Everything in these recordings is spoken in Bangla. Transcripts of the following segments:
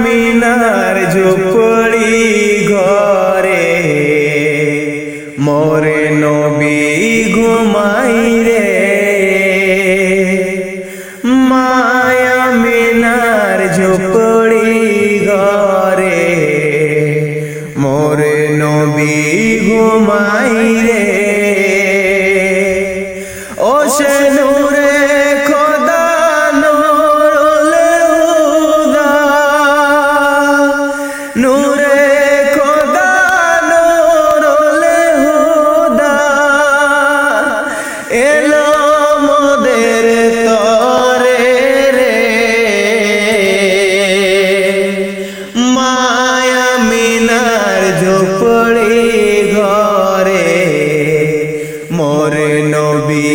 মিনার ঝুপড়ি ঘরে মোরে নবী ঘুমাই রে। মায়া মিনার ঝুপড়ি ঘরে মোরে নবী ঘুমাই রে। ও সে নূরে খোদা নূরে হুদা, নূরে খোদা নূরে হুদা এলো মোদের তরে রে। মায়া মিনার ঝুপড়ি ঘরে মোরে নবী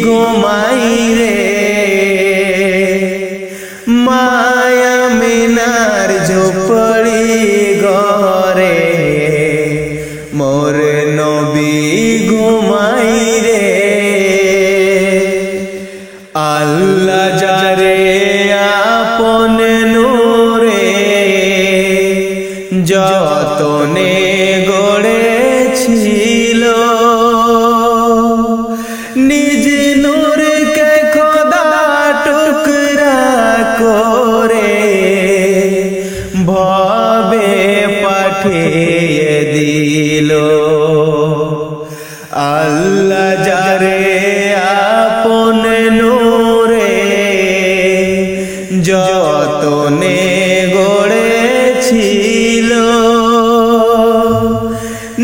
ঘুমাই রে। মায়া মিনার ঝুপড়ি ঘরে মোরে নবী ঘুমাই রে। আল্লাহ যারে আপন নূরে যতনে গড়েছিল, নিজ নূরকে খোদা টুকরা করে ভবে পাঠিয়ে দিল। আল্লাহ যারে আপন নূরে যতনে গড়েছিল,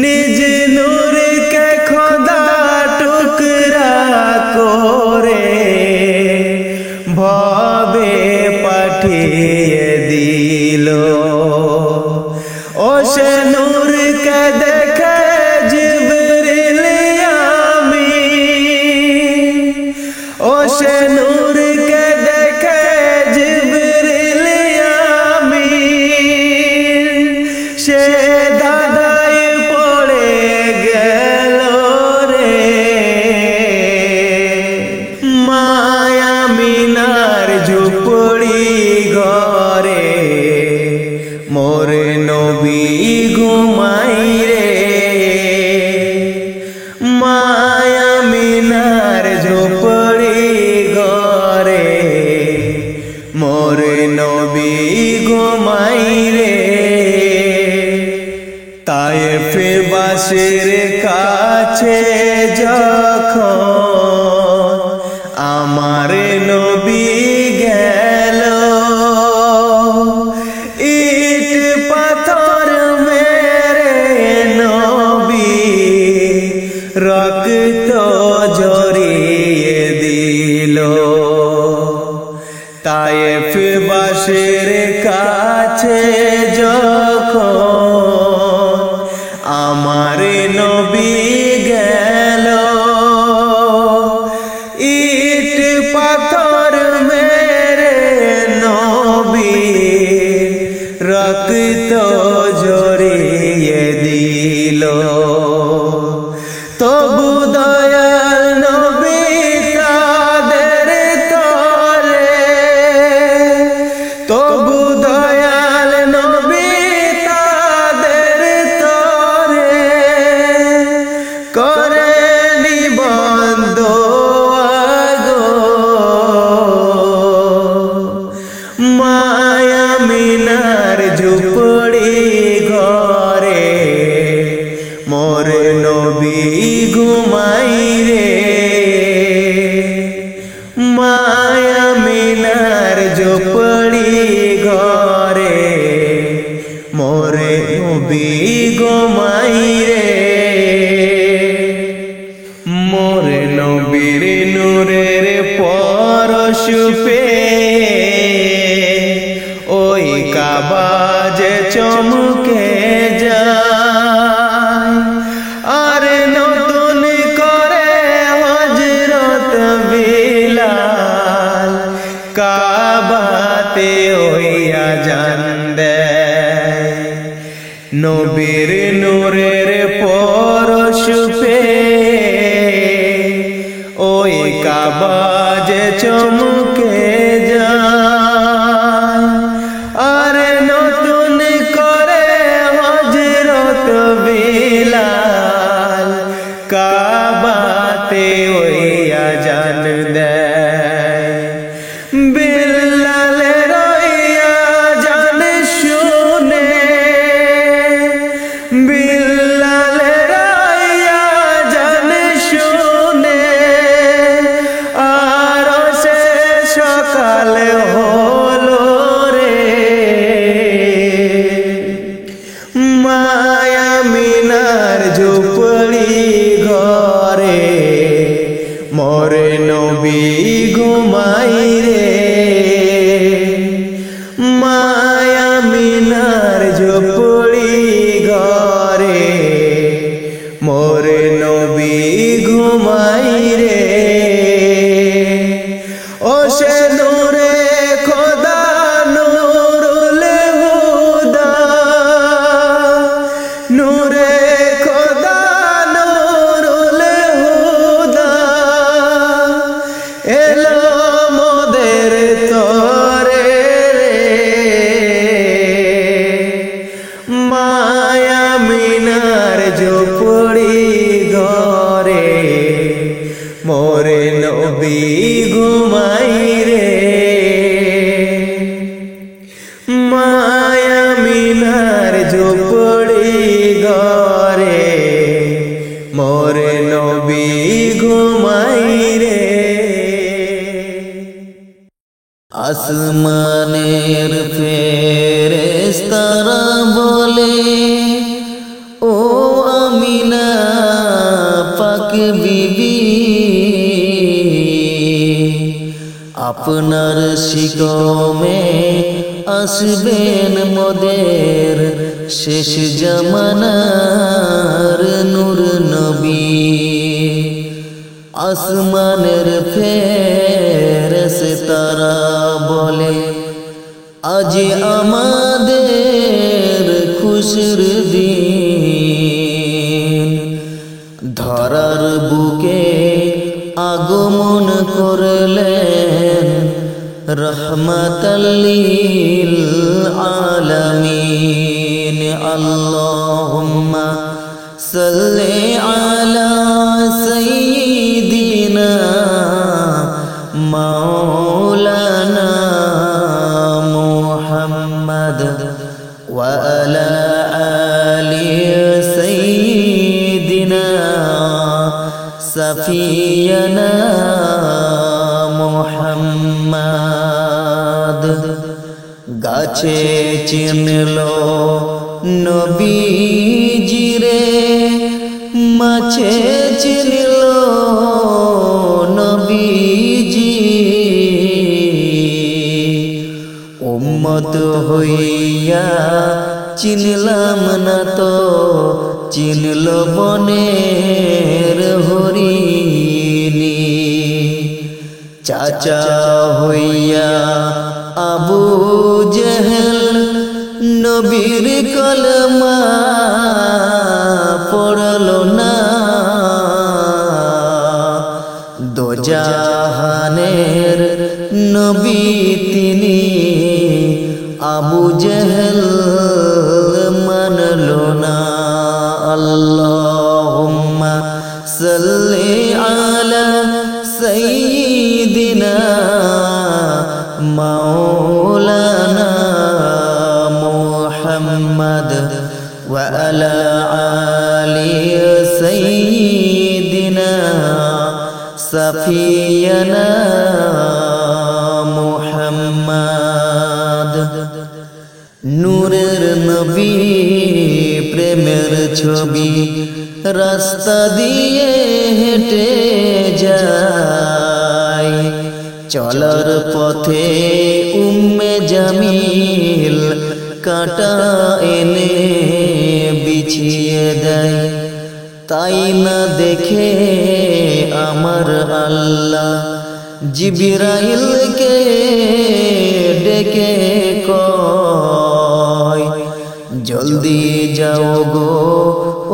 নিজ নূরকে খোদা টুকরা করে ভবে পাঠিয়ে দিল। ও সে নূরকে দেখে জিবরিল আমিন, ও সে নূরকে দেখে জিবরিল আমিন সে দাদাই পড়ে গেল রে। মায়া মিনার ঝুপড়ি ঘরে মোরে নবী ঘুমাই রে। মায়া মিনার ঝুপড়ি ঘরে মোরে নবী ঘুমাই রে। তায়েফবাসীর কাছে যখন আমার নবী গেল, ইট পাথর মেরে নবী রক্ত ঝরিয়ে দিল। তায়েফবাসীর কাছে যখন আমার নবী গেল, ইট পাথর মেরে নবী রক্ত ঝরিয়ে দিল। তবু দয়াল নবী তাদের তরে, তবু দয়াল নবী তাদের তরে করে নিবন্ধ আগো। মায়া মিনার ঝুপড়ি ঘরে মোরে নবী ঘুমাই রে। মায়া মিনার ঝুপড়ি ঘরে মোরে নবী ঘুমাই রে। মোরে নবীর নূরের পরশ পেয়ে ওই কাবা যে চমকে যায়, আর নতুন করে হযরত বিলাল কাবাতে ওই আযান দেয়। নবীর নূরের পরশ পেয়ে ওই কাবা যে চমকে যায়, আর ঝুপড়ি ঘরে মোর নবী ঘুমাই রে। আসমানের ফেরেশতারা বলে ও আমিনা পাক বিবি, আপনার শিকমে আসবেন মোদের শেষ জামানার নূর নবী। আসমানের ফেরেশতারা বলে আজ আমাদের খুশির দিন, ধরার বুকে আগমন করলেন রহমাতাল লিল আলামিন। আল্লাহুম্মা সাল্লি আলা সাইয়্যিদিনা মাওলানা মুহাম্মদ ওয়া আলা আলি সাইয়্যিদিনা সাফিয়ানা মুহাম্মদ। গাছে চিনলো নবীজিরে, মাছে চিনলো নবীজি, উম্মত হইয়া চিনলাম না তো চিনল বনের হরিণী। চাচা হইয়া আবু জেহেল নবীর কলমা পড়ল না, দোজাহানের নবী তিনি আবু জেহেল মানল না। আল্লাহুম্মা সাল্লি আলা সাইয়্যিদিনা মাওলানা মুহাম্মদ ওয়া আলা আলি সাইয়্যিদিনা সাফিয়ানা মুহাম্মদ। নূরের নবী প্রেমের ছবি রাস্তা দিয়ে হেঁটে যায়, চলার পথে উম্মে জামিল কাঁটা এনে বিছিয়ে দেয়। তাই না দেখে আমার আল্লাহ জিবরাইলকে ডেকে কয় জলদি যাও গো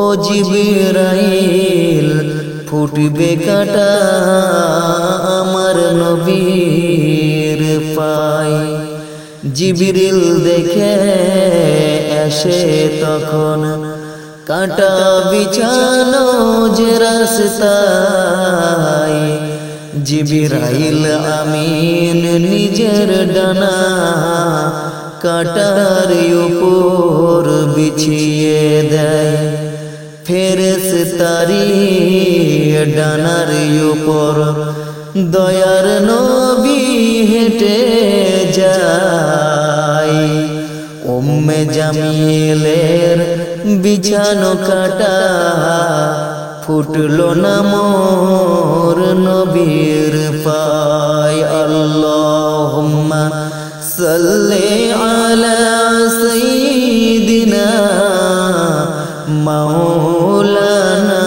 ও জিবরাইল, ফুটবে কাঁটা আমার নবীর পায়। জিবরিল দেখে এসে তখন কাঁটা বিছানো যে রাস্তায়, জিবরাইল আমিন নিজের ডানা কাঁটার উপর বিছিয়ে দেয়। ফেরেশতারি ডানার উপর দয়ার নবী হেঁটে যায়। উম্মে জামিলের বিছানো কাঁটা ফুটলো না মোর নবীর পায়। আল্লাহুম্মা সাল্লি আলা সাইয়্যিদিনা মাওলানা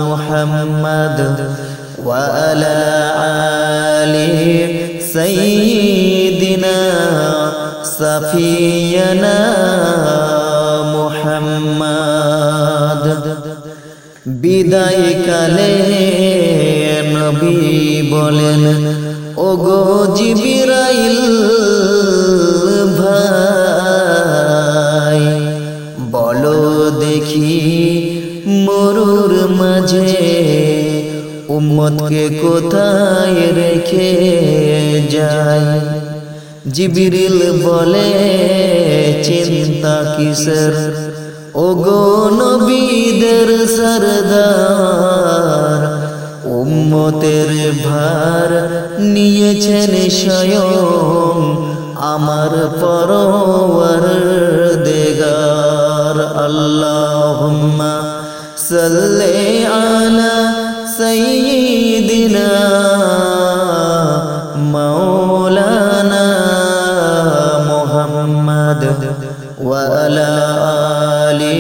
মুহাম্মদ ওয়া আলা আলি সাইয়্যিদিনা সাফিয়ানা মুহাম্মদ। বিদায় কালে নবী বলেন ওগো জিবরাইল ভাই, বলো দেখি মরুর মাঝে উম্মতকে কোথায় রেখে যায়। জিবরিল বলে চিন্তা কিসের ওগো নবীদের সরদার উম্মতের ভার নিয়েছেন স্বয়ং আমার পরওয়ারদিগার আল্লাহুম্মা সাল্লি আলা সাইয়্যিদিনা মাওলানা মুহাম্মদ ওয়া আলা আলি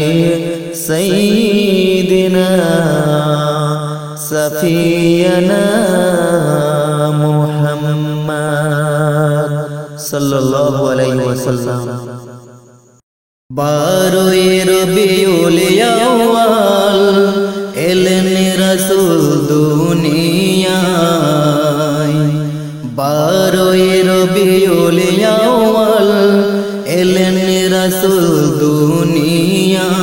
সাইয়্যিদিনা সাফিয়ানা মুহাম্মদ সাল্লাল্লাহু আলাইহি ওয়াসাল্লাম। 12 রবিউল আউয়াল এলেন রাসূল দুনিয়ায় 12 রবিউল আউয়াল এলেন রাসূল দুনিয়ায়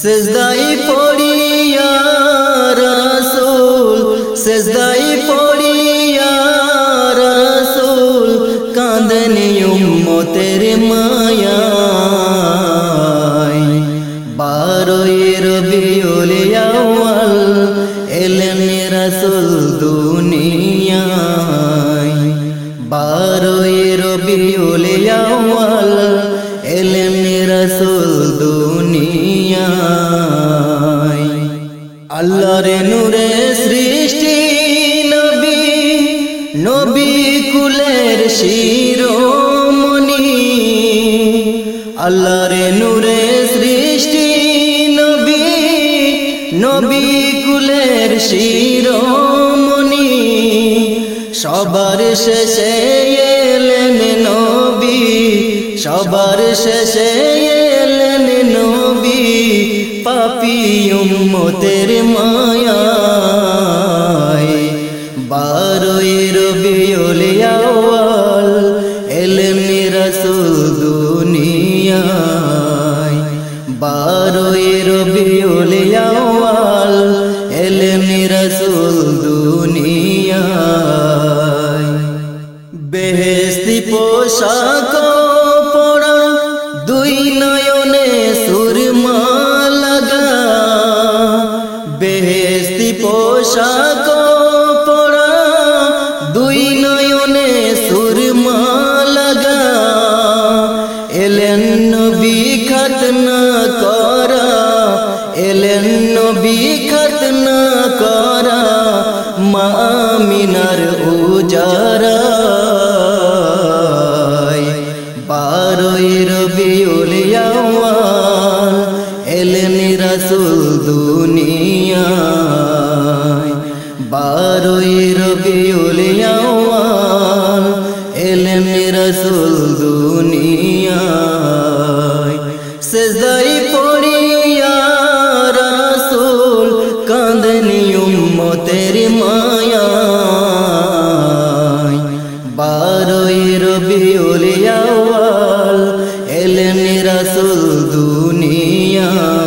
সিজদায় পড়িয়া রাসূল সিজদায় পড়িয়া রাসূল কাঁদেন উম্মতের মায়ায় 12 রবিউল আউয়াল এলেন রাসূল দুনিয়ায় 12 রবিউল আউয়াল এলেন রাসূল দুনিয়ায় আল্লাহর নূরে সৃষ্টি নবী নবী কুলের শিরোমণি আল্লাহর নূরে সৃষ্টি নবী নবী কুলের শিরোমণি সবার শেষে এলেন নবী সবার শেষে এলেন নবী পাপী উম্মতের মায়ায় 12 রবিউল আউয়াল এলেন রাসূল দুনিয়ায় 12 রবিউল আউয়াল এলেন রাসূল দুনিয়ায় বেহেশতি পোশাক পরা দুই নয়নে সুরমা লাগা বেহেশতি পোশাক পরা দুই নয়নে সুরমা লাগা এলেন নবী খতনা করা এলেন নবী খতনা করা মা আমিনার উজারায় 12 রবিউল আউয়াল এলেন রাসূল দুনিয়ায় 12 রবিউল আউয়াল এলেন রাসূল দুনিয়ায় সিজদায় পড়িয়া রাসূল কাঁদেন উম্মতের মায়ায় 12 রবিউল আউয়াল এলেন রাসূল দুনিয়ায়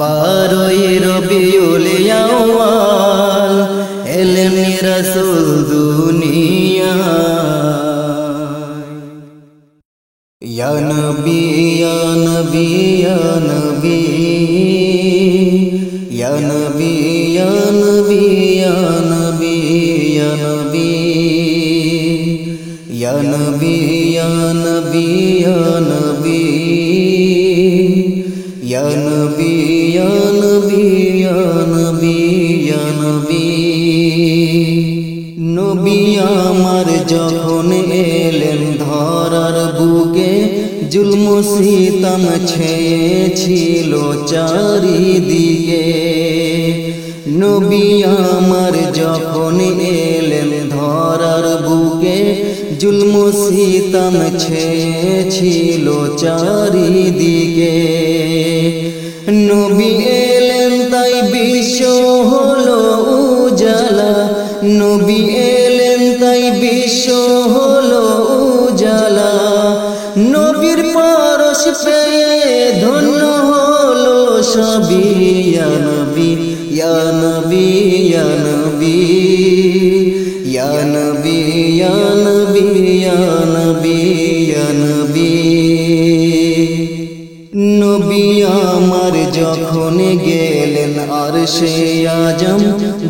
12 রবিউল আউয়াল এলেন রাসূল দুনিয়ায় ইয়া নবী ইয়া নবী ইয়া নবী ইয়া নবী ইয়া নবী ইয়া নবী ইয়া নবী ইয়া নবী ইয়া নবী ইয়া নবী ইয়া নবী ইয়া নবী ইয়া নবী নবী আমার যখন এলেন ধরার বুকে জুলম সিতম ছেয়েছিল চারিদিকে নবী আমার যখন এলেন ধরার বুকে জুলম সিতম ছেয়েছিল চারিদিকে নবী এলেন তাই বিশ্ব হলো উজালা নবী এলেন তাই বিশ্ব হলো উজালা নবীর পরশ পেয়ে ধন্য হলো সবই ইয়া নবী ইয়া নবী ইয়া নবী ইয়া নবী ইয়া নবী ইয়া নবী ইয়া আমার যখন গেলেন আরশে আজম,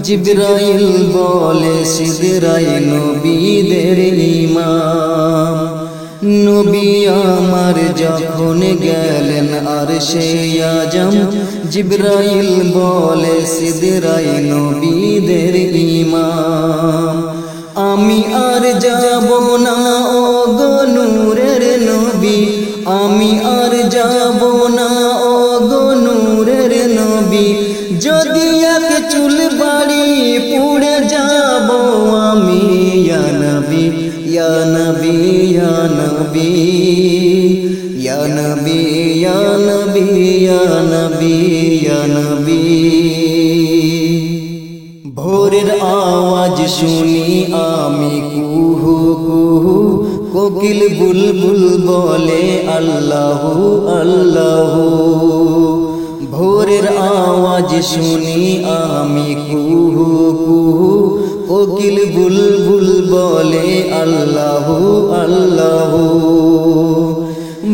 জিবরাইল বলে সিদরাই নবীদের ইমাম। নবী আমার যখন গেলেন আরশে আজম, জিবরাইল বলে সিদরাই নবীদের ইমাম। আমি আর যাব না ও গো নূরের নবী, আমি আর যাব না ও গো নূরের নবী, যদি এক চুল বাড়ি পুড়ে যাব আমি। ইয়া নবী ইয়া নবী ইয়া নবী ইয়া নবী ইয়া নবী ইয়া নবী ইয়া নবী। ভোরের আওয়াজ শুনি আমি কুহু কুহু, কোকিল বুলবুল বলে আল্লাহু আল্লাহু। ভোরের আওয়াজ শুনি আমি কুহু কুহু, কোকিল বুলবুল বলে আল্লাহু আল্লাহু।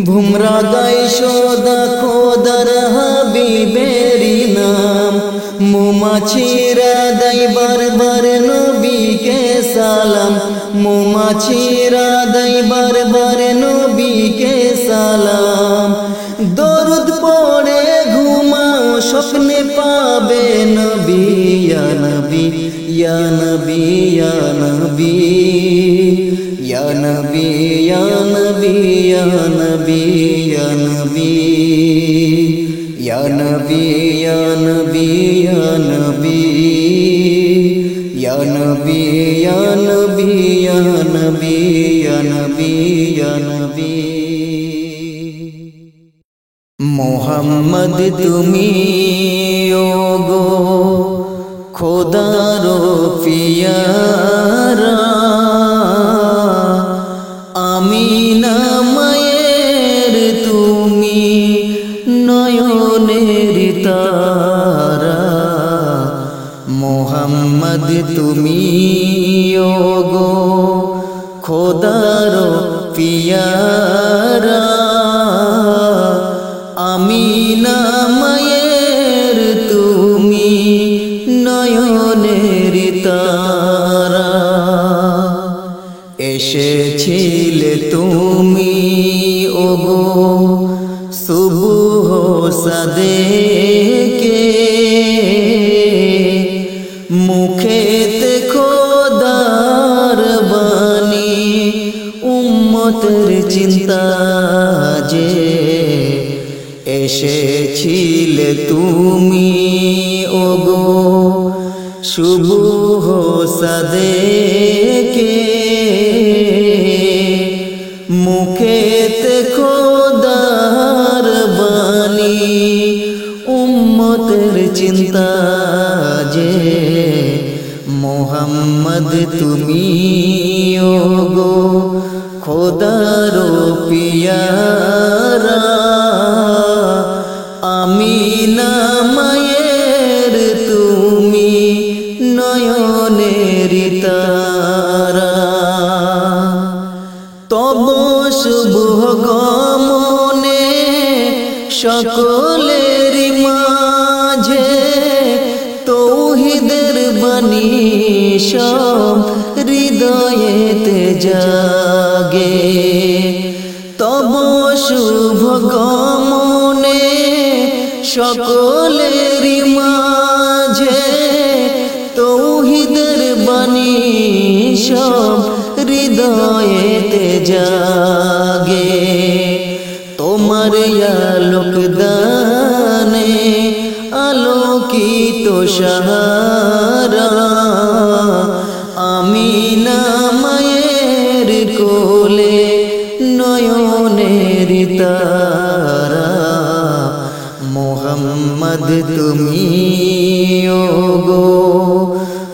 ভুমরা গায় সদা খোদার হাবিবেরি নাম, মৌমাছিরা দেয় বারবার নবীকে সালাম, মৌমাছিরা দেয় বারবার নবীকে সালাম। দরুদ পড়ে ঘুমাও স্বপ্নে পাবে নবী। ইয়া নবী ইয়া নবী ইয়া নবী ইয়া নবী ইয়া নবী ইয়া নবী ইয়া নবী ইয়া নবী ইয়া নবী ইয়া নবী ইয়া নবী ইয়া নবী ইয়া নবী ইয়া নবী ইয়া নবী। মোহাম্মদ তুমি ওগো খোদার পিয়ারা, আমিনা মায়ের তুমি নয়নের তারা। মোহাম্মদ তুমি ওগো খোদার পিয়ারা, আমিনা মায়ের তুমি নয়নের তারা। এসেছিলে তুমি ওগো সুবহ সাদেকে, মুখেতে খোদার বাণী উম্মতের চিন্তা যে। এসেছিলে তুমি ওগো সুবহ সাদেকে, মুখেতে খোদার বাণী উম্মতের চিন্তা যে। মোহাম্মদ তুমি ওগো খোদার পিয়ারা, আমিনা মায়ের তুমি নয়নের তারা। তব শুভ গমনে সকলের মাঝে, তৌহিদের বাণী সব হৃদয়েতে জাগে। তব শুভ গমনে সকলের মাঝে, তৌহিদের বাণী সব হৃদয়েতে জাগে। তোমার আলোক দানে আলোকিত সাহারা, আমিনা মায়ের কোলে নয়নের তারা। মোহাম্মদ তুমি ওগো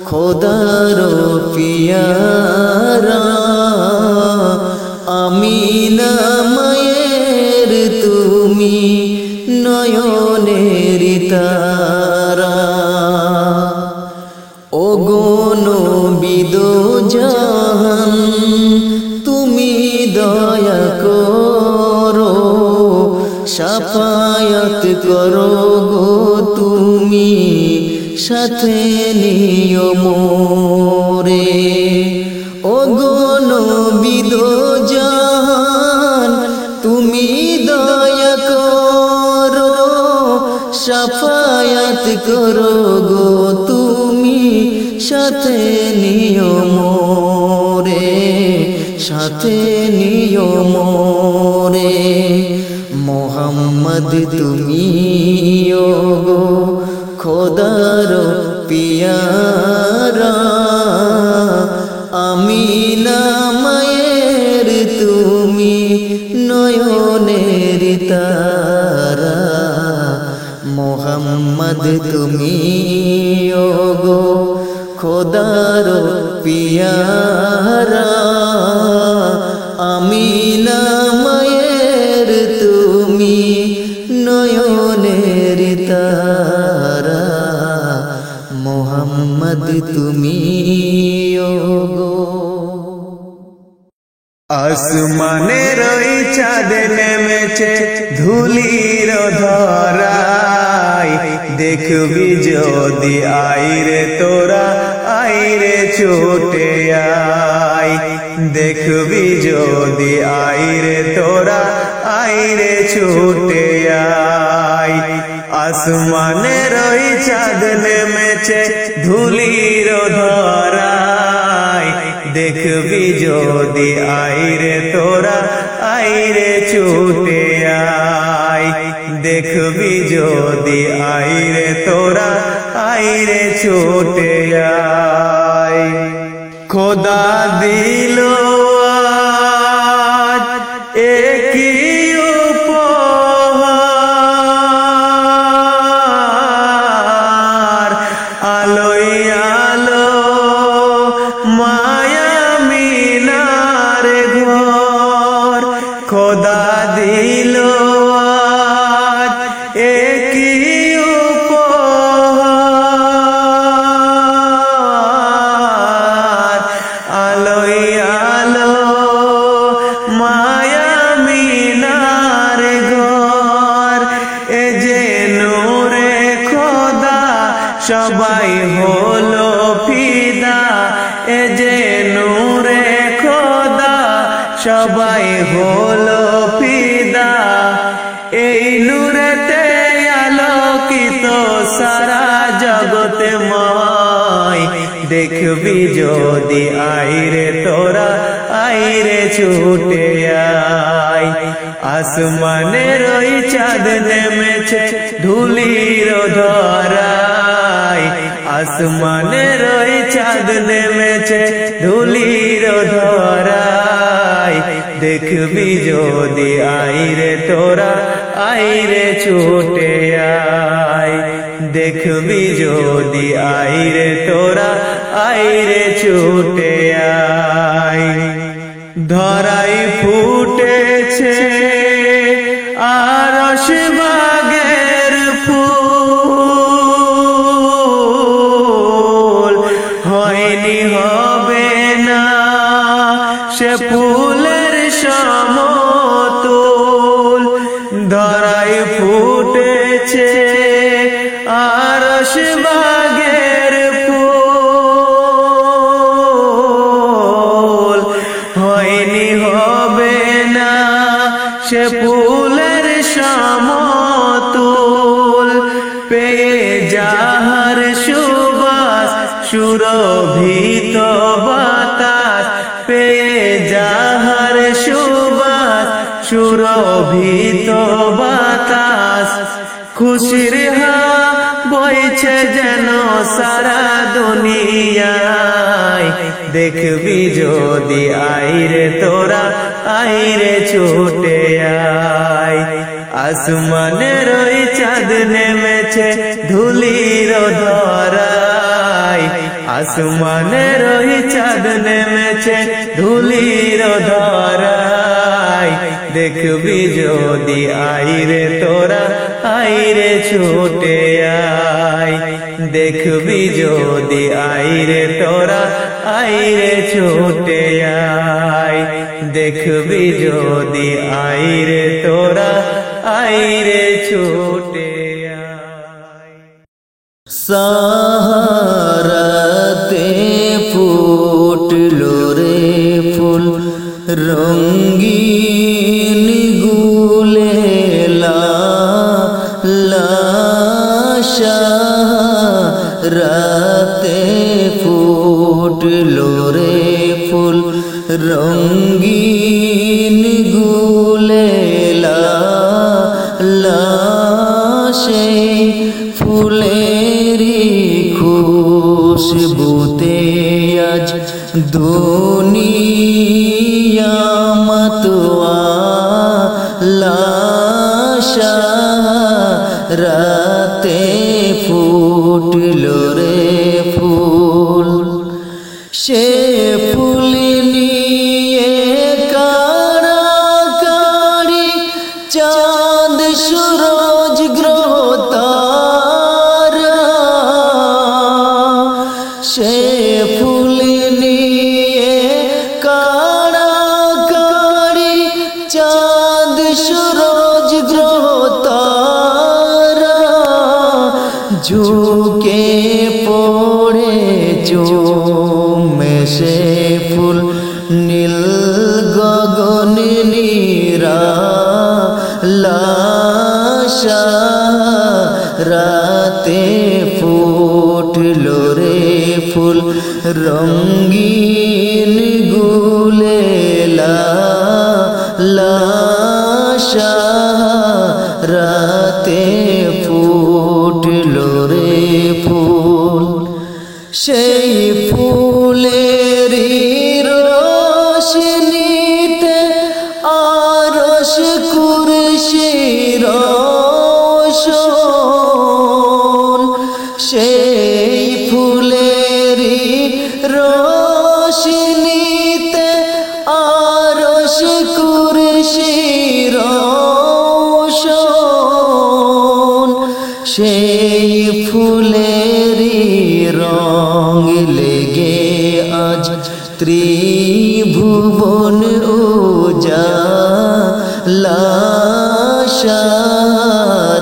খোদার পিয়ারা, আমিনা মায়ের তুমি নয়নের তারা। ওগো নবী দো জাহান তুমি দয়া করো, শাফায়াত করো গো তুমি সাথে নিও মোরে ও গো নবী দো জাহান তুমি দয়া করো শাফায়াত করো গো তুমি সাথে নিও মোরে সাথে নিও মোরে মোহাম্মদ তুমি ও গো খোদার পিয়ারা আমিনা মায়ের তুমি নয়নের তারা মোহাম্মদ তুমি ও গো খোদার পিয়ারা আমিনা মায়ের তুমি নয়নের তারা মোহাম্মদ তুমি ও গো আসমানের ওই চাঁদ নেমেছে ধুলির ধরায় দেখবি যদি আইরে তোরা আইরে ছুটে আয় দেখবি যদি আইরে তোরা আইরে ছুটে আয় আসমানের ওই চাঁদ নেমেছে ধুলির ধরায় দেখবি যদি আইরে তোরা আইরে ছুটে আয় দেখবি যদি আইরে তোরা আইরে ছুটে আয় খোদা দিল আজ একই উপহার আলোয় আলো মায়া মিনার ঘর খোদা দিল আজ একই উপহার আলোয় আলো মায়া মিনার ঘর এ যে নূরে খোদা সবাই হলো ফিদা এ যে নূরে খোদা সবাই হলো ফিদা এই নূরেতে আলোকিত সারা জগতে ময় দেখবি যদি আইরে তোরা আইরে ছুটে আয় আসমানের ওই চাঁদ নেমেছে ধুলির ধরায় আসমানের ওই চাঁদ নেমেছে ধুলির ধরায় দেখবি যদি আইরে তোরা আইরে ছুটে আয় দেখবি যদি আইরে তোরা আইরে ছুটে আয় ধরাই ফুটেছে আরশ বাগের ফুল হয়নি হবে না সে ফুলের সমতুল ধরাই ফুটেছে আরশ বাগের ফুল হয়নি হবে না সে ফুলের সমতুল পেয়ে যাহার সুবাস সুরভিত বাতাস পেয়ে যাহার সুবাস সুরভিত বাতাস খুশির হাওয়া বইছে যেন সারা দুনিয়ায় দেখবি যদি আইরে তোরা আইরে ছুটে আয় আসমানের ওই চাঁদ নেমেছে ধুলির ধরায় আসমানের ওই চাঁদ নেমেছে ধুলির ধরায় দেখবি যদি আইরে তোরা আইরে ছুটে আয় দেখবি যদি আইরে তোরা আইরে ছুটে আয় দেখবি যদি আইরে তোরা আইরে ছুটে আয়। সাহারাতে ফুটলো রে ফুল রঙিন গুলেলা সাহারাতে ফুটলো রে ফুল রঙিন গুলেলা সেই ফুলেরি খুশবুতে আজ দুনিয়া মাতোয়ালা রাতে ফুটলো রে ফুল সে ফুল নিয়ে কাড়াকাড়ি চাঁদ সূরজ গ্রহ তারা সে ফুল নিয়ে কাড়াকাড়ি চাঁদ সূরজ গ্রহ তারা ঝুঁকে পড়ে চুমে ফুল নীল গগন নিরালা রাতে ফুটলো রে ফুল রঙিন গুলেলা রাতে ফুটলো রে ফুল সেই ফুলেরি রোশনীতে আরশ কুরসি রোশন সেই ফুলেরি রোশনীতে আরশ কুরসি রোশন সেই ফুলেরি রং লেগে আজ ত্রিভুবন উজালা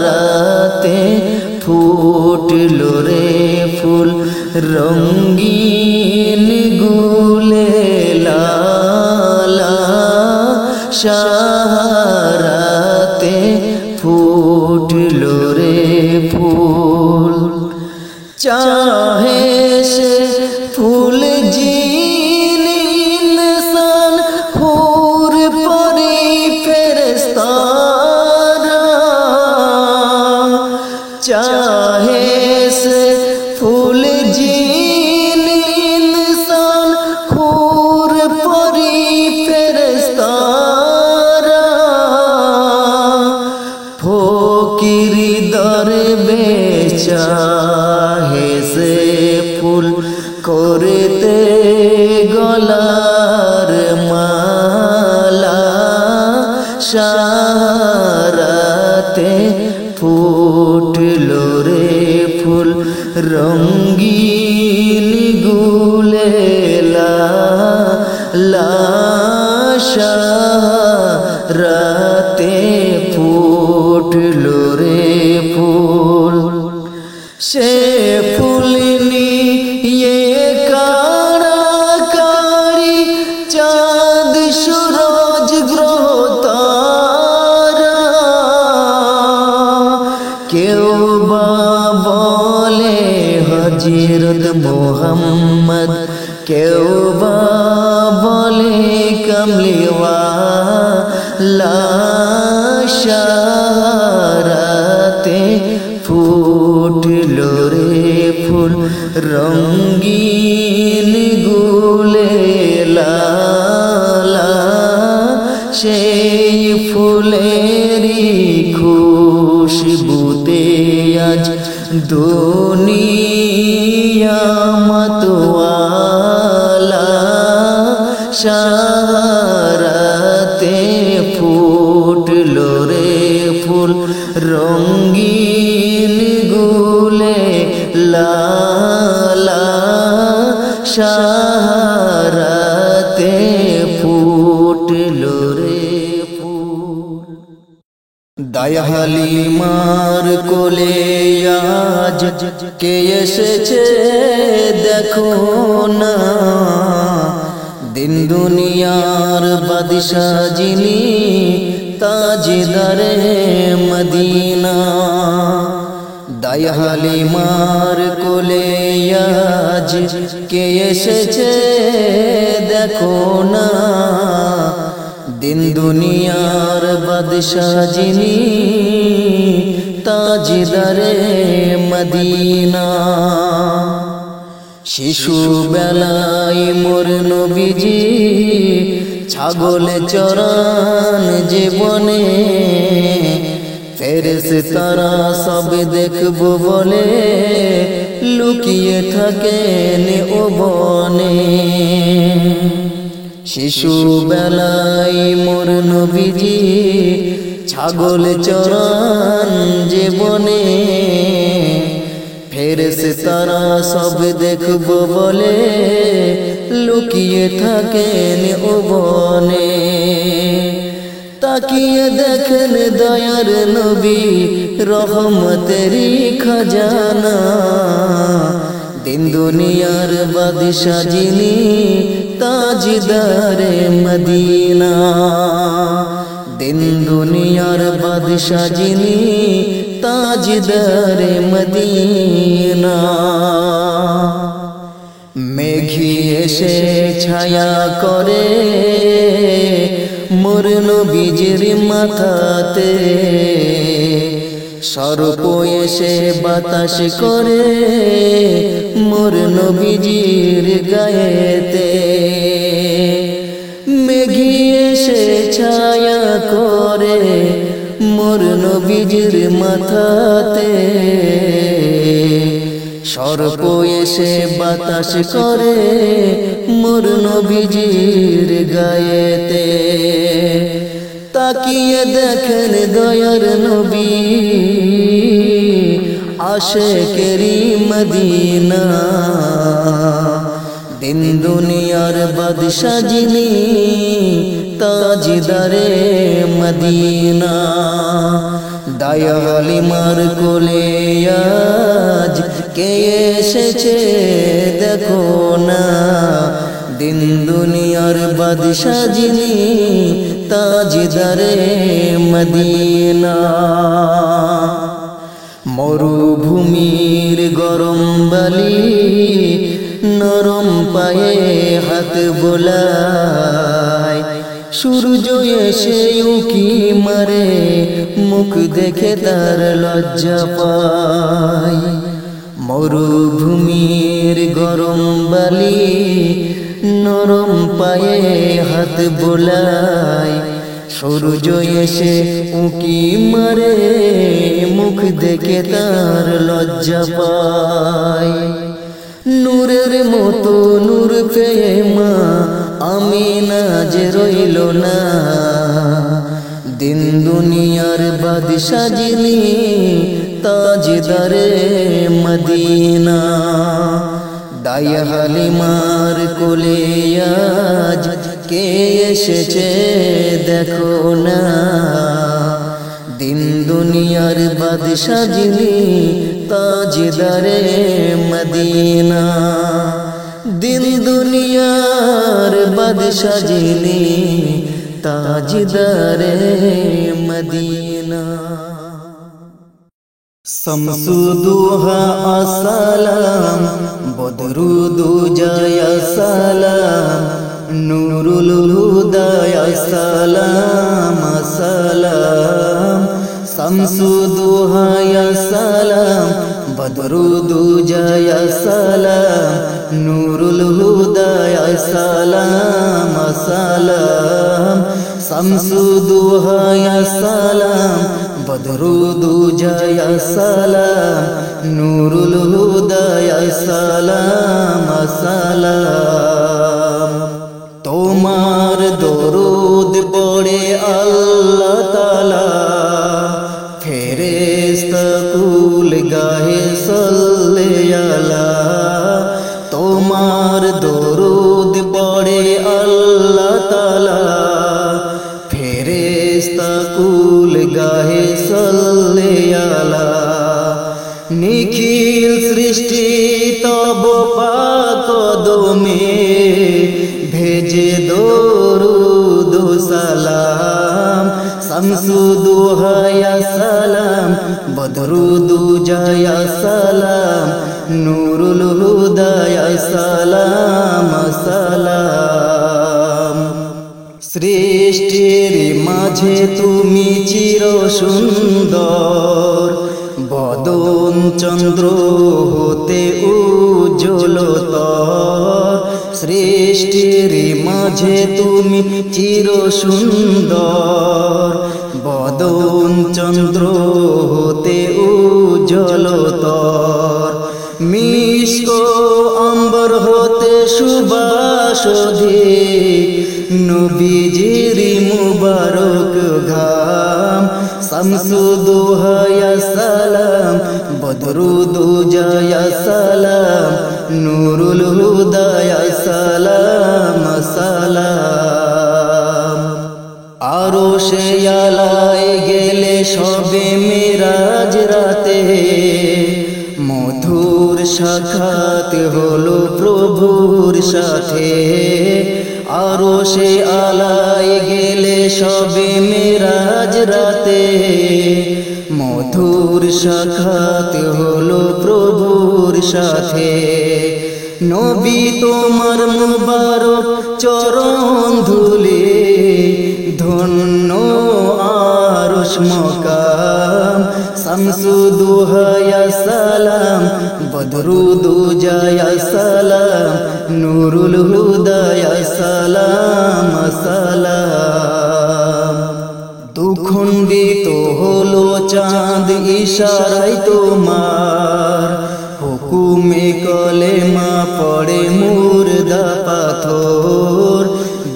রাতে ফুটলো রে ফুল রঙিন গুলেলা রাতে ফুটলো রে ফুল चाहे से फूल जीन इंसान हूर परी फरिश्तारा चाहे से फूल जीन इंसान हूर परी फरिश्तारा फकीरी दरवेश चाहे से फूल करते गलार माला राते ফুটলো রে ফুল রঙিন গুলেলা রাতে ফুটলো রে ফুল সে ফুল নিয়ে কাড়াকাড়ি চাঁদ সূরজ গ্রহ তারা কেউ বা বলে হযরত মুহাম্মদ কেউ বা বলে কমলিওয়ালা রাতে ফুটলো রে ফুল রঙিন গুলেলা সেই ফুলেরি খুশবুতে আজ দুনিয়া মাতোয়ালা রাতে ফুটলো রে ফুল রঙিন গুলেলা রাতে ফুটলো রে ফুল। হালিমার কোলে আজ কে এসেছে দেখো না, দিন দুনিয়ার বাদশা যিনি তাজদারে মদিনা। হালিমার কোলে আজ কে এসেছে দেখো না, দিন দুনিয়ার বাদশা যিনি তাজদারে মদিনা। শিশু বেলায় মোর নবীজি ছাগল চরান জীবনে, ফেরেশতারা সব দেখব বলে লুকিয়ে থাকেন ও বনে। শিশু বেলায় মোর নবীজি ছাগল চরান জীবনে, ফেরেশতারা সব দেখব বলে লুকিয়ে থাকেন ও বনে। তাকিয়ে দেখেন দয়ার নবী রহমতেরই খাজানা, দিন দুনিয়ার বাদশা যিনি তাজদারে মদিনা। দিন দুনিয়ার বাদশা যিনি তাজদারে মদিনা। মেঘি এসে ছায়া করে মোর নবীজির মাথাতে, সর্প এসে বাতাস করে মোর নবীজির গায়েতে। মেঘি এসে ছায়া করে মোর নবীজির মাথাতে, সর্প এসে বাতাস করে মোর নবীজির গায়েতে। তাকিয়ে দেখেন দয়ার নবী আশিকেরি মদিনা, দিন দুনিয়ার বাদশা যিনি তাজদারে মদিনা। হালিমার কোলে আজ কে এসেছে দেখো না, দিন দুনিয়ার বাদশা যিনি তাজদারে মদিনা। মরুভূমির গরম বালি নরম পায়ে হাত বোলায়, সূর্য এসে উকি মারে মুখ দেখে তার লজ্জা পায়। মরুভূমির গরম বালি নরম পায়ে হাত বোলায়, সূর্য এসে উকি মারে মুখ দেখে তার লজ্জা পায়। নূরের মতো নূর পেয়ে মা আমিনা যে রইল না, দিন দুনিয়ার বাদশা যিনি তাজদারে মদিনা। হালিমার কোলে আজ কে এসেছে দেখো না, দিন দুনিয়ার বাদশা যিনি তাজদারে মদিনা। দিন দুনিয়ার বাদশা যিনি তাজদারে মদিনা। শামসুদুহা আসসালাম, বদরুদুজা আসসালাম, নূরুল হুদা আসসালাম আসসালাম। শামসুদুহা আসসালাম, বদরুদুজা আসসালাম, নূরুল হুদা আসসালাম আসসালাম। শামসুদুহা আসসালাম, বদরুদুজা আসসালাম, নূরুল হুদা আসসালাম আসসালাম। তোমার দরুদ পড়ে আল্লাহ তাআলা, ফেরেশতা কুল গাহে সাল্লে আলা। তোমার দরুদ পড়ে আল্লাহ তাআলা, ফেরেশতা কুল গাহে শামসুদুহায়া সালাম, বদরুদুজায়া সালাম, নূরুল হুদায়া সালাম সালাম। সৃষ্টির মাঝে তুমি চির সুন্দর, বদন চন্দ্র হতে উজ্জ্বলতর। সৃষ্টির মাঝে তুমি চির সুন্দর, বদন চন্দ্র হতে উজ্জ্বলতর। মিষ্ক অম্বর হতে সুবাস অধিক, নবীজির মুবারক ঘাম। শামসুদুহায়া সালাম, বদরুদুজায়া সালাম, নূরুল হুদায়া সালাম সালাম। আরশে আলায় গেলে সবে মেরাজ রাতে, মধুর সাক্ষাৎ হলো প্রভুর সাথে। আরশে আলায় গেলে সবে মেরাজ রাতে, মধুর সাক্ষাৎ হলো প্রভুর সাথে। নবী তোমার মুবারক চরণ ধুলে, ধন্য আরশ মকাম। শামসুদুহায়া সালাম, বদরুদুজায়া সালাম, নূরুল হুদায়া সালাম সালাম। দুখণ্ডিত হলো চাঁদ ইশারায় তোমার, হুকুমে কলেমা পড়ে মুর্দা পাথর।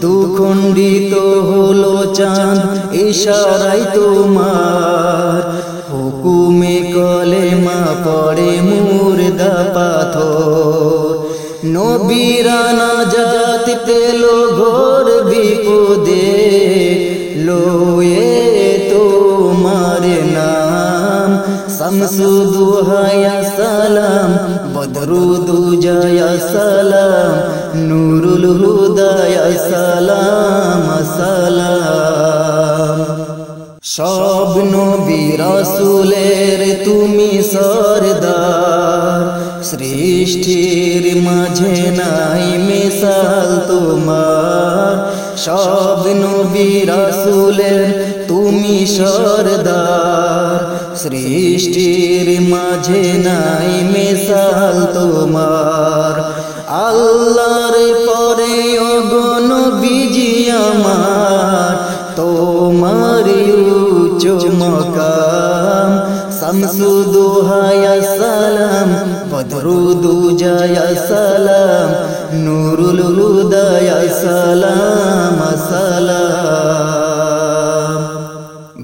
দুখণ্ডিত হলো চাঁদ ইশারায় তোমার, হুকুমে কলেমা পড়ে মুর্দা পাথর। নবীরা নাজাত পেল ঘোর বিপদে, লয়ে তোমার নাম। শামসুদুহায়া সালাম, বদরুদুজায়া সালাম, নূরুল হুদায়া সালাম সালাম। সব নবী রাসূলের তুমি সরদার, সৃষ্টির মাঝে নাই মিসাল তোমার। সব নবী রাসূলের তুমি সরদার, সৃষ্টির মাঝে নাই মিসাল তোমার। আল্লাহর পরে ওগো নবীজি আমার, তোমার উচ্চ মকাম। শামসুদুহায়া সালাম, বদরুদুজায়া সালাম, নূরুল হুদায়া সালাম সালাম।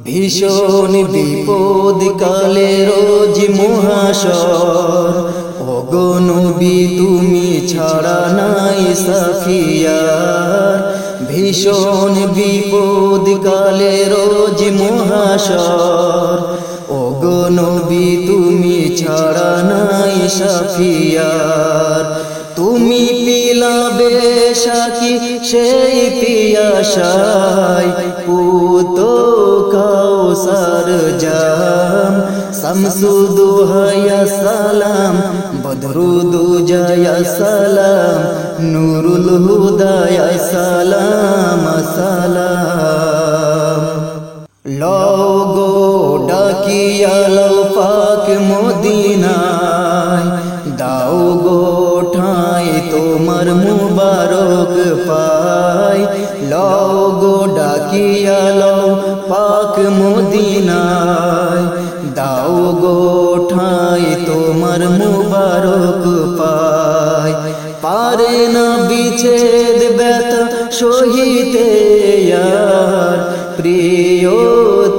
ভীষণ বিপদ কালে রোজ মহাশর, ওগো নবী তুমি ছাড়া নাই সাফিয়ার। ভীষণ বিপদ কালে রোজ মহাশর, ওগো নবী তুমি ছাড়া নাই সাফিয়ার। তুমি পিলাবে সাকি সেই পিয়াসায়, পুত কাউসার জাম। শামসুদুহায়া সালাম, বদরুদুজায়া সালাম, নূরুল হুদায়া সালাম সালাম। লও গো ডাকিয়া লও পাক মদিনায়, দাও গো ঠাঁই তোমার মুবারক পাই। লও গো ডাকিয়া লও পাক মদিনায়, দাও গো ঠাঁই তোমার মুবারক পাই। পারে না বিচ্ছেদ ব্যথা সহিতে আর, প্রিয়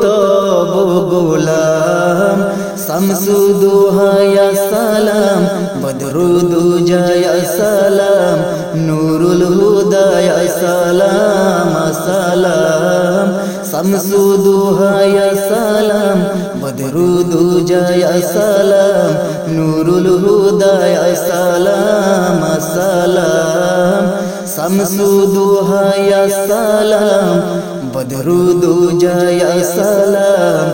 তব গোলাম। শামসুদুহায়া সালাম, বদরুদুজায়া সালাম, নূরুল হুদায়া সালাম সালাম। শামসুদুহায়া সালাম, বদরুদুজায়া সালাম, নূরুল হুদায়া সালাম সালাম। শামসুদুহায়া সালাম, বদরুদ জয়া সালাম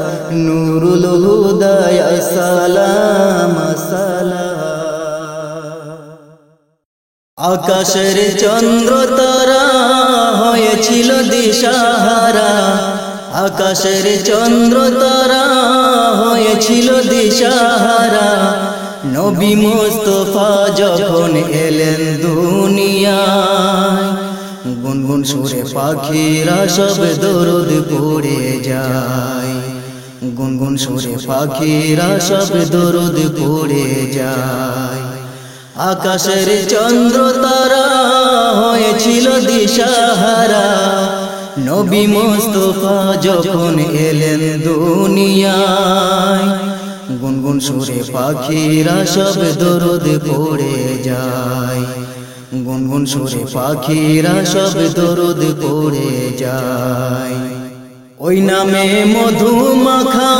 নূরুল হুদায়া সালাম সালাম। আকাশের চন্দ্র তারা হয়েছিল দিশাহারা, আকাশের চন্দ্র তারা হয়েছিল দিশাহারা, নবী মুস্তাফা যখন এলেন দুনিয়ায়, গুনগুন সুরে পাখিরা সব দরুদ পড়ে যায়, গুনগুন সুরে পাখিরা সব দরুদ পড়ে যায়। আকাশের চন্দ্র তারা হয়েছিল দিশাহারা, নবী মুস্তাফা যখন এলেন দুনিয়ায়, গুনগুন সুরে পাখিরা সব দরুদ পড়ে যায়, গুনগুন সুরে পাখিরা সব দরুদ পড়ে যায়। ওই নামে মধু মাখা,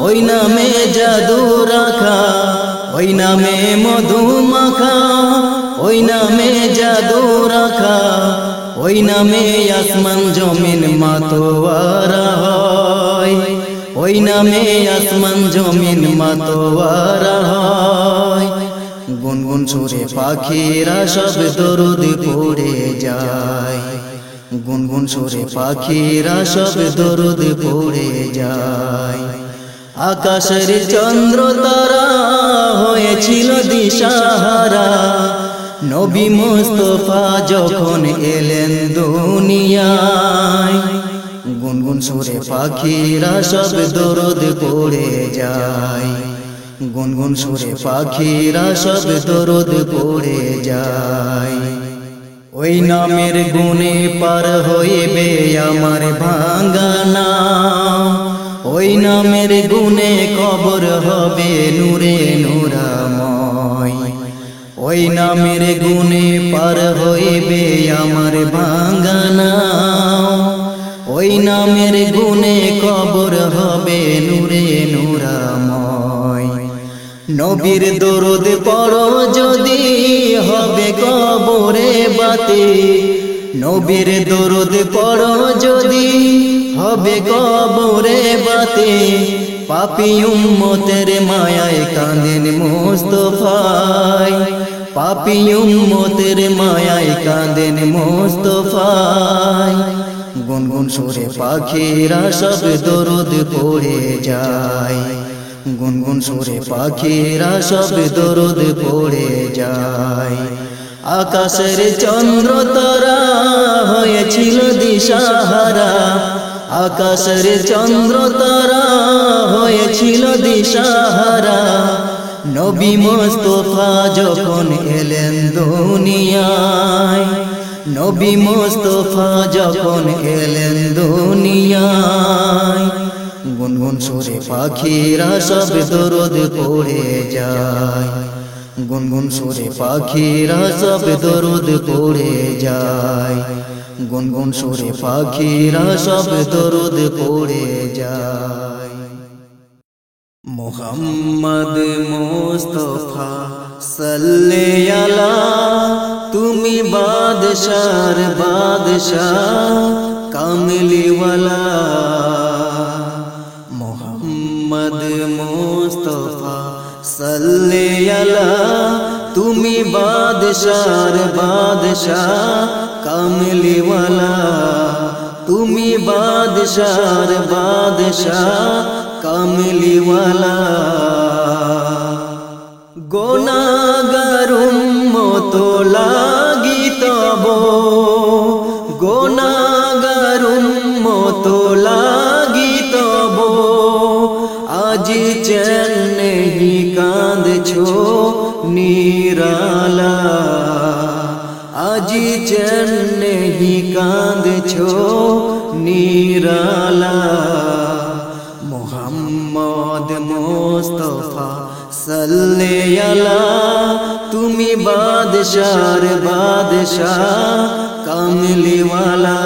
ওই নামে জাদু রাখা, ওই নামে মধু মাখা, ওই নামে জাদু রাখা, ওই নামে আসমান জমিন মাতোয়ারা হয়, ওই নামে আসমান জমিন মাতোয়ারা হয়, গুনগুন সুরে পাখিরা সব দরুদ পড়ে যায়, গুনগুন সুরে পাখিরা সব দরুদ পড়ে যায়। আকাশের চন্দ্র তারা হয়েছিল দিশাহারা, নবী মুস্তাফা যখন এলেন দুনিয়ায়, গুনগুন সুরে পাখিরা সব দরুদ পড়ে যায়, গুনগুন সুরে পাখিরা সব দরুদ পড়ে যায়। ওই নামের গুণে পার হইবে আমার ভাঙা নাম, ওই নামের গুণে কবর হবে নূরে নূরাময়, ওই নামের গুণে পার হইবে আমার ভাঙা নাম, ওই নামের গুণে কবর হবে নূরে নূরাময়। নবীর দরুদ পড়ো যদি হবে কবরে বাতি, নবীর দরুদ পড়ো যদি হবে কবরে বাতি, পাপী উম্মতের মায়ায় কাঁদেন মুস্তাফায়, পাপী উম্মতের মায়ায় কাঁদেন মুস্তাফায়, গুনগুন সুরে পাখিরা সব দরুদ পড়ে যায়, গুনগুন সুরে পাখিরা সব দরুদ পড়ে যায়। আকাশের চন্দ্র তারা হয়েছিল দিশাহারা, আকাশের চন্দ্র তারা হয়েছিল দিশাহারা, নবী মুস্তাফা যখন এলেন দুনিয়ায়, নবী মুস্তাফা যখন এলেন দুনিয়ায়, গুনগুন সুরে পাখিরা সব দরুদ পড়ে যায়, গুনগুন সুরে পাখিরা সব দরুদ পড়ে যায়, গুনগুন সুরে পাখিরা সব দরুদ পড়ে যায়। মুহাম্মদ মুস্তাফা সাল্লে আলা, তুমি বাদশার বাদশাহ কামলিওয়ালা, মুহাম্মদ মুস্তাফা সাল্লে আলা, তুমি বাদশার বাদশাহ কামলিওয়ালা, তুমি বাদশার বাদশাহ কামলিওয়ালা। গোনাগার উম্মত লাগি তব, গোনাগার উম্মত লাগি তব, আজ চেন নেহি কাঁদছো নিরালা, আজ চেন নেহি কাঁদছো নিরালা। মুহাম্মদ মুস্তাফা সাল্লে আলা, তুমি বাদশার বাদশাহ কামলিওয়ালা,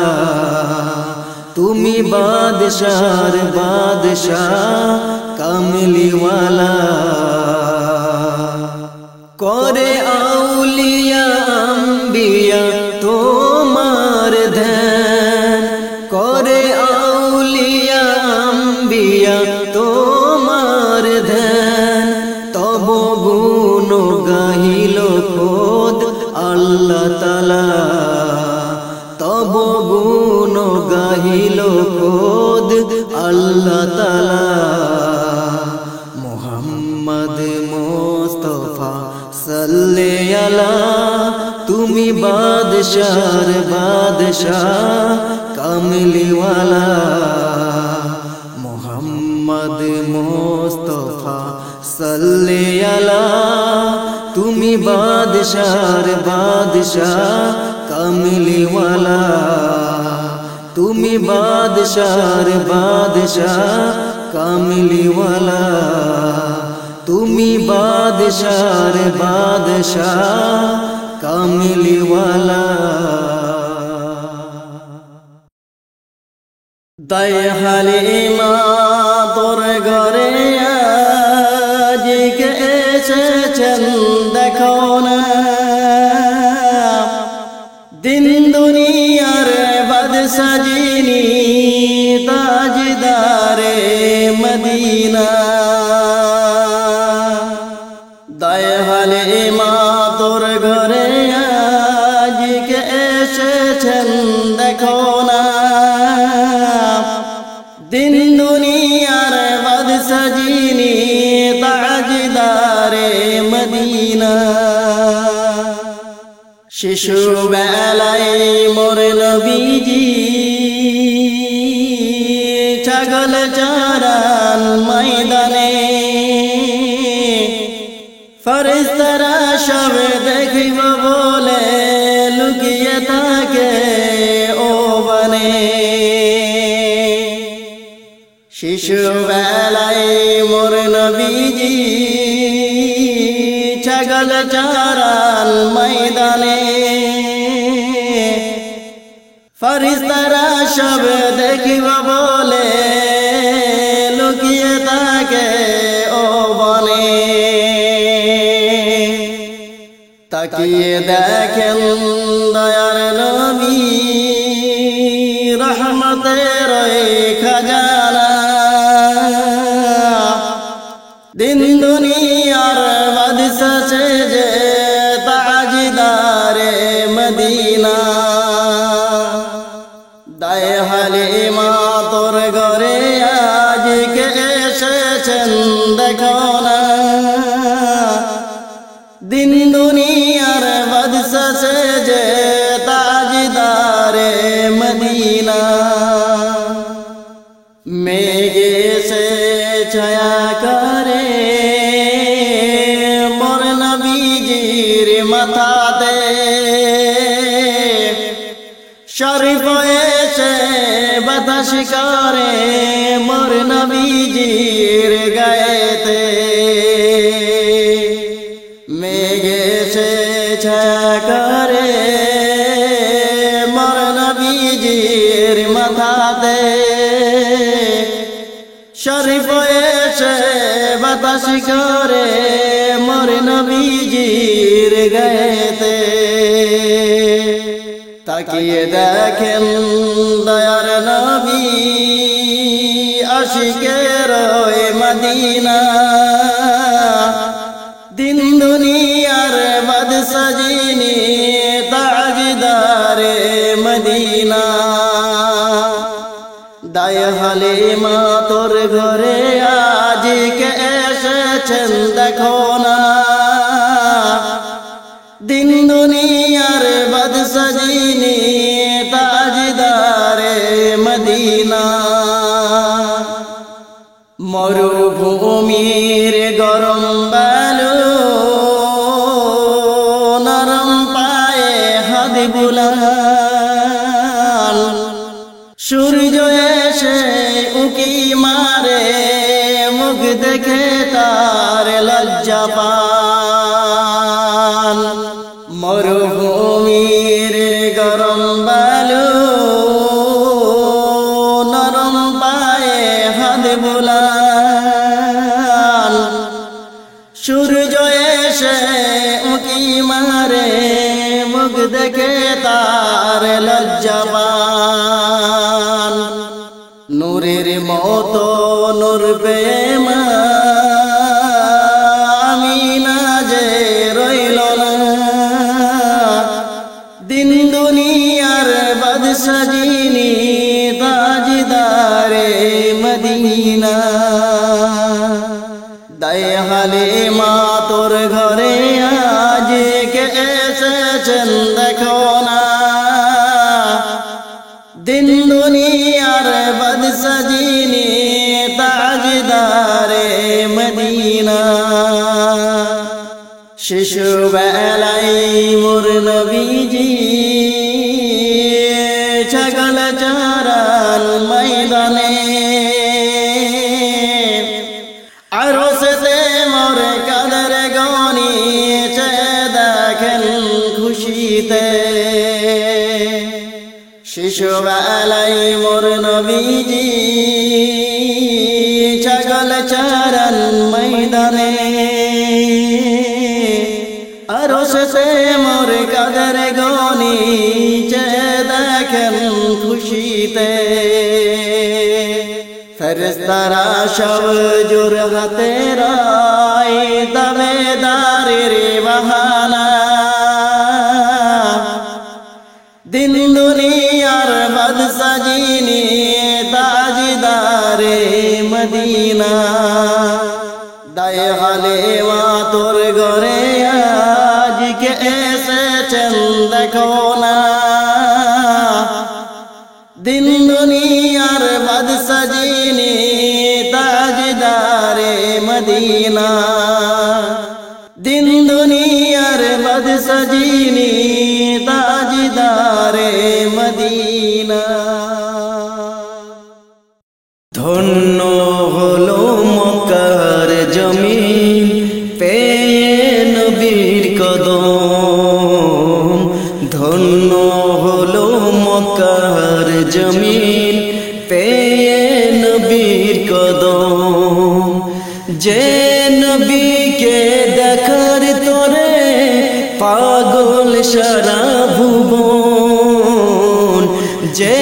তুমি বাদশার বাদশাহ কামলিওয়ালা। করে আউলিয়া আম্বিয়া তোমার ধ্যান, করে খোদ আল্লাহ তাআলা মুহাম্মদ মুস্তাফা সাল্লে আলা তুমি বাদশার বাদশাহ কামলিওয়ালা মুহাম্মদ মুস্তাফা সাল্লে আলা তুমি বাদশার বাদশাহ কামলিওয়ালা তুমি বাদশার বাদশাহ কামলিওয়ালা তুমি বাদশার বাদশাহ কামলিওয়ালা দায় হালিমা তোর ঘরে আজ কে এসেছেন দেখো না দিন দুনিয়ার বাদশা যিনি তাজদারে মদিনা দায় হালিমা তোর ঘরে আজ কে এসেছেন দেখো না দিন দুনিয়ার বাদশা যিনি তাজদারে মদিনা শিশু বেলায় মোর নবীজি ছাগল চরান ময়দানে ফেরেশতারা সব দেখিব বলে লুকিয়ে থাকে ও বনে শিশু বেলায় মোর নবীজি ছাগল চরান ময়দানে ফেরেশতারা সব দেখিব বলে লুকিয়ে থাকে ও বনে তাকিয়ে দেখেন দয়ার নবী রহমতের খাজানা দিন দুনিয়ার বাদশা যে তাজদারে মদিনা দায় হালিমা তোর ঘরে আজ কে এসেছেন দেখো না দিন দুনিয়ার বাদশা যে তাজদারে মদিনা মেঘে সে ছায়া করে মোর নবীজির মাথাতে শরীফ এসে বাতাস করে মোর নবীজির গায়েতে মেঘে সে ছায়া করে মোর নবীজির মাথাতে শরীফ এসে বাতাস করে মোর নবীজির গায়েতে তাকিয়ে দেখেন দয়ার নবী আশিকের ওই মদিনা দিন দুনিয়ার বাদশা যিনি তাজদারে মদিনা দায় হালিমা তোর ঘরে আজ কে এসেছেন দেখো না দিন দুনিয়ার বাদশা যিনি তাজদারে মদিনা মরুভূমির গরম বালু নরম পায়ে হাত বুলান সূর্য এসে উকি মারে মুখ দেখে তার লজ্জা পান মরুভূমির গরম বালু নরম পায়ে হাত বুলান সূর্য এসে উকি মারে মুখ দেখে তার লজ্জা পান নূরের মতো নূর প্রেম আমিনা যে রইল না দিন দুনিয়ার বাদশা যিনি তাজদার তাজদারে মদিনা। দায় হালিমা তোর ঘরে আজ কে এসেছেন দেখো না, দিন দুনিয়ার বদসজিনি তাজদারে মদিনা। শিশু বেলায় মোর নবীজি ছাগল চরান ময়দানে, আরশে মোর কাদের গনি চে দেখেন খুশিতে। শিশু বেলায় মোর নবীজি ছাগল চরান ময়দানে, আরশে মোর কাদের গনি চে দেখেন খুশিতে। ফেরেশতারা সব জোর হাতে রায় দাবেদারের বাহানা, দিন দুনিয়ার বদসজিনি তাজদারে মদিনা। দায় হালিমা তোর ঘরে আজ কে এসেছেন দেখো না, দিন দুনিয়ার বদসজিনি তাজদারে মদিনা। দিন দুনিয়ার বদসজিনি তাজদারে মদিনা। ধন্য হলো মক্কার জমিন পেয়ে নবীর কদম, ধন্য হলো মক্কার জমিন পেয়ে নবীর কদম। যে নবীকে দেখার তোরে পাগল সারা ভুবন, যে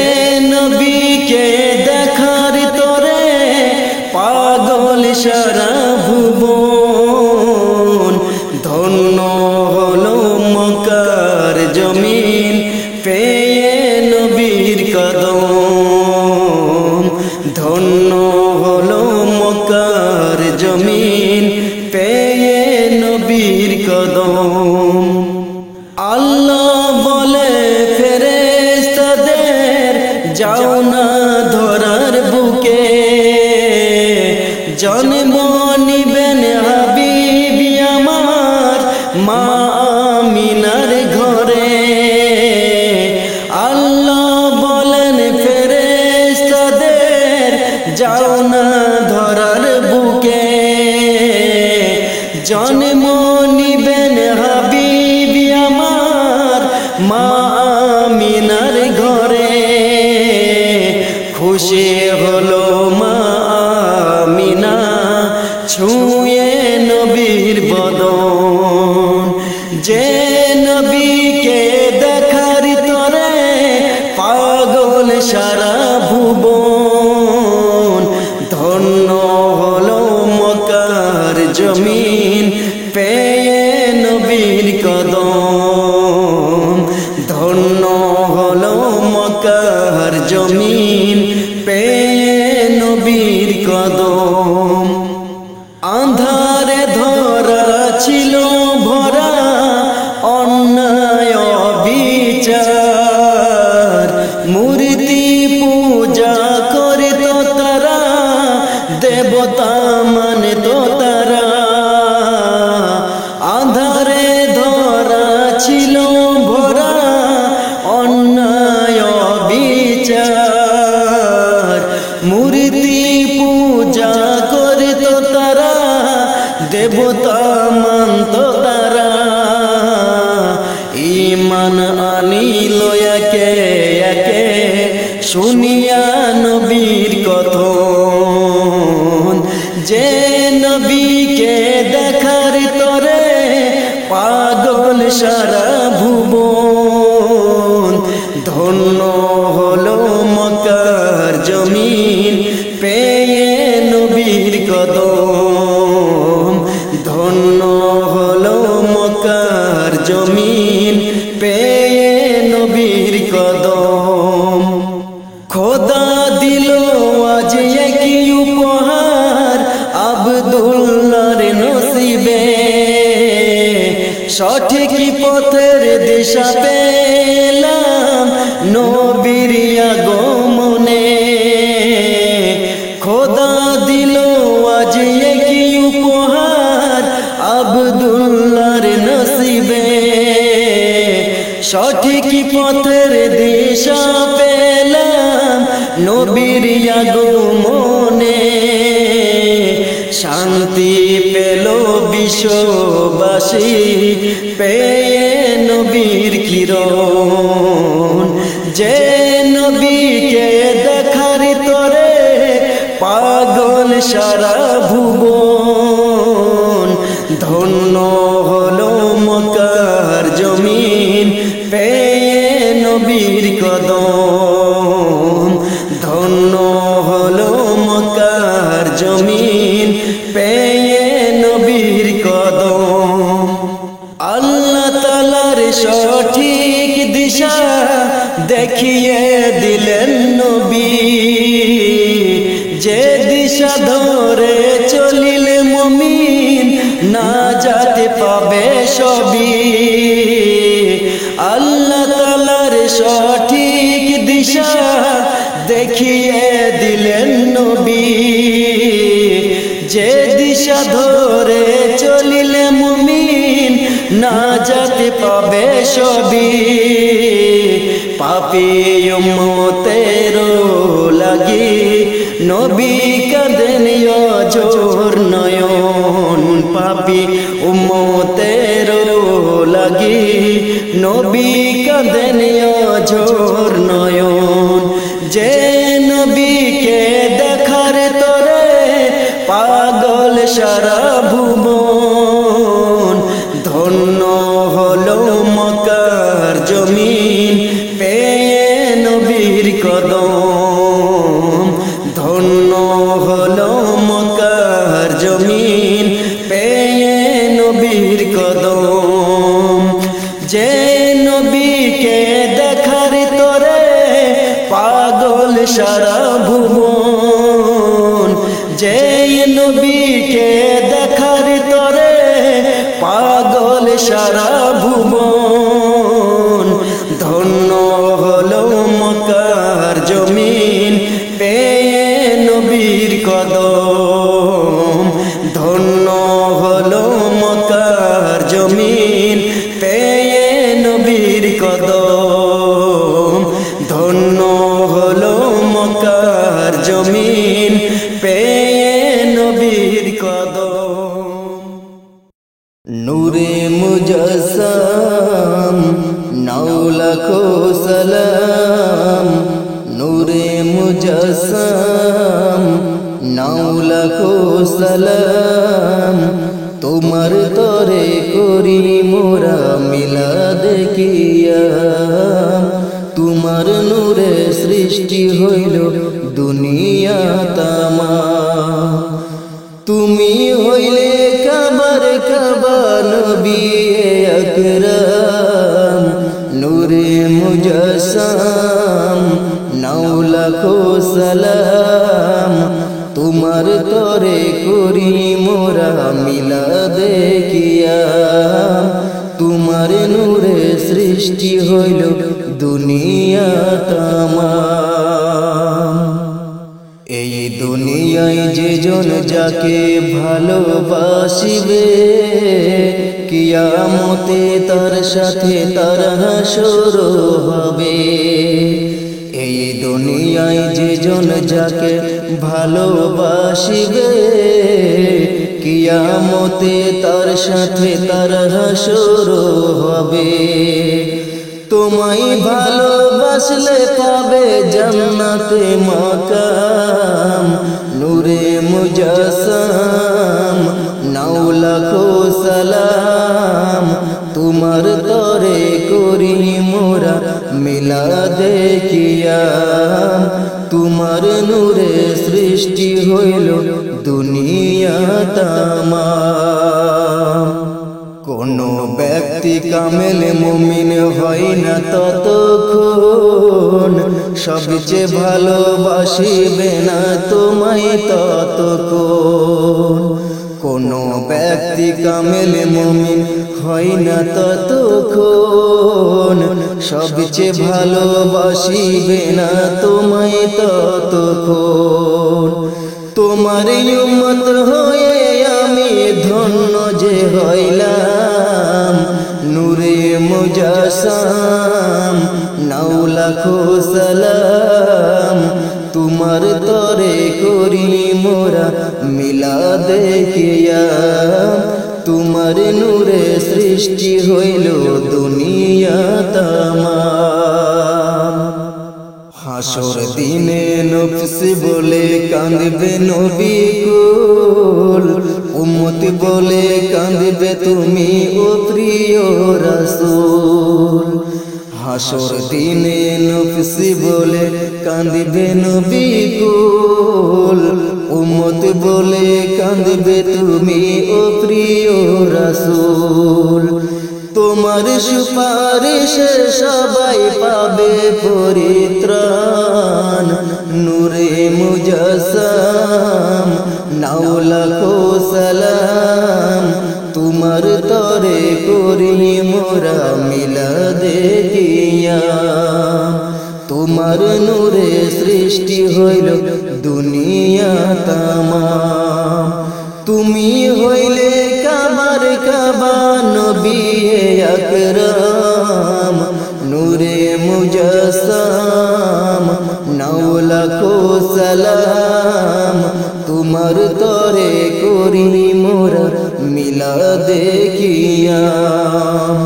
নবীকে দেখার তোরে পাগল সারা ভুবন। ধন্য হলো মক্কার জমিন পেয়ে নবীর কদম, ধন্য হলো মক্কার জমিন পেয়ে নবীর কদম। আল্লাহ বলে ফেরেশতাদের যাও না ধরার বুকে, জন্ম নিবেন হাবিবি আমার মা আমিনার ঘরে। আল্লাহ বলেন ফেরেশতাদের যাও না ধরার বুকে, জন্ম নিবেন হাবিবি আমার মা আমিনার ঘরে। খুশি হলো মা আমিনা ছুঁয়ে নবীর বদন, যে নবীকে দেখার তোরে পাগল সারা ভুবন। ধন্য হলো মক্কার জমিন পেয়ে নবীর কদম, ধন্য হলো মক্কার জমিন পেয়ে নবীর কদম। আন্ধারে ধরা ছিল ভরা অন্যায় বিচার, মূর্তি পূজা করে তো তারা দেবতা মানে তো তারা। আন্ধারে ধরা ছিল ভরা অন্যায় বিচার, মূর্তি পূজা করে তো তারা দেবতা মানত তারা। ঈমান আনিল একে একে শুনিয়া নবীর কথন, যে নবীকে দেখার তোরে পাগল সারা ভুবন। ধন্য হলো মক্কার জমিন পেয়ে নবীর কদম, ধন্য হলো মক্কার জমিন পেয়ে নবীর কদম। খোদা দিল নবীর আগমনে শান্তি পেল বিশ্ববাসী পেয়ে নবীর কিরণ। যে নবীকে দেখার তরে পাগল সারা ভুবন, ধন্য হলো মক্কার জমিন পেয়ে নবীর কদম। ধন্য হলো মক্কার জমিন পেয়ে নবীর কদম। আল্লাহ তাআলার সঠিক দিশা দেখিয়ে দিলেন নবী, যে দিশা ধরে চলিলে মুমিন নাজাত পাবে সবই। আল্লাহ তাআলার সঠিক দিশা দেখিয়ে দিলেন নবী, যে দিশা ধরে চলিলে মুমিন নাজাত পাবে সবই। পাপী উম্মতের লাগি নবী কাঁদেন অঝোর নয়ন। পাপী উম্মতের লাগি নবী কাঁদেন অঝোর নয়ন। যে নবীকে দেখার তরে পাগল সারা ভুবন, ধন্য হলো মক্কার জমিন পেয়ে নবীর কদম। ধন্য হলো মক্কার জমিন পেয়ে নবীর কদম। যে নবীকে দেখার তরে পাগল সারা ভুবন, যে নবীকে দেখার তরে পাগল সারা ভুবন, ধন্য হলো মক্কার জমিন পেয়ে নবীর কদম। ধন্য হলো মক্কার জমিন পেয়ে নবীর কদম। ধন্য হলো মক্কার জমিন পেয়ে নবীর কদম। নূরে মুজাসসাম নাও লাখো সালাম, নূরে মুজাসসাম নাও লাখো সালাম। তোমার তরে করি মোরা মিলাদে কিয়াম। তোমার নূরে সৃষ্টি হইল দুনিয়া তামাম। তুমি হইলে কাবার কাবা নবী আকরাম। নূরে মুজাসসাম নাও লাখো সালাম। তোমার তরে করি মোরা মিলাদে কিয়াম। তোমার নূরে সৃষ্টি হইল দুনিয়া তামাম। এই দুনিয়ায় যে জন যাকে ভালোবাসিবে, কিয়ামতে তার সাথে তার হাসর হবে। এই দুনিয়ায় যে জন যাকে ভালোবাসিবে, কিয়ামতে তার সাথে তার হাসর হবে। তোমায় ভালোবাসলে পাবে জান্নাতে মাকাম। নূরে মুজাসসাম নাও লাখো সালাম। তোমার তরে করি মোরা মিলাদে কিয়াম। তোমার নূরে সৃষ্টি হইল দুনিয়া তামাম। কোন ব্যক্তি কামেল মুমিন হয় না ততক্ষণ, সবচেয়ে ভালোবাসিবে না তোমায় ততক্ষণ। কোন ব্যক্তি কামেল মুমিন হয় না ততক্ষণ, সবচেয়ে ভালোবাসিবে না তোমায় ততক্ষণ। তোমার উম্মত হয়ে আমি ধন্য যে হইলাম। নূরে মুজাসসাম নাও লাখো সালাম। তোমার তরে করি মোরা মিলাদে কিয়াম তোমার নূরে সৃষ্টি হইল দুনিয়া তামাম হাসর দিনে নফসি বলে কাঁদবে নবী কুল উম্মত বলে কাঁদবে তুমি ও প্রিয় রাসূল হাসর দিনে নফসি বলে কাঁদবে নবী কুল উম্মত বলে কাঁদবে তুমি ও প্রিয় রাসূল তোমার সুপারিশে সবাই পাবে পরিত্রাণ নূরে মুজাসসাম নাও লাখো সালাম তোমার তরে করি মোরা মিলাদে কিয়াম তোমার নূরে সৃষ্টি হইল দুনিয়া তামাম তুমি হইলে কাবার কাবা নবী আকরাম নূরে মুজাসসাম নাও লাখো সালাম তোমার তরে করি মোরা মিলাদে কিয়াম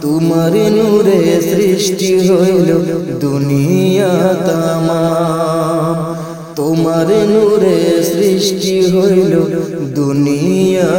তোমার নূরে সৃষ্টি হইল দুনিয়া তামাম তোমার নূরে সৃষ্টি হইল দুনিয়া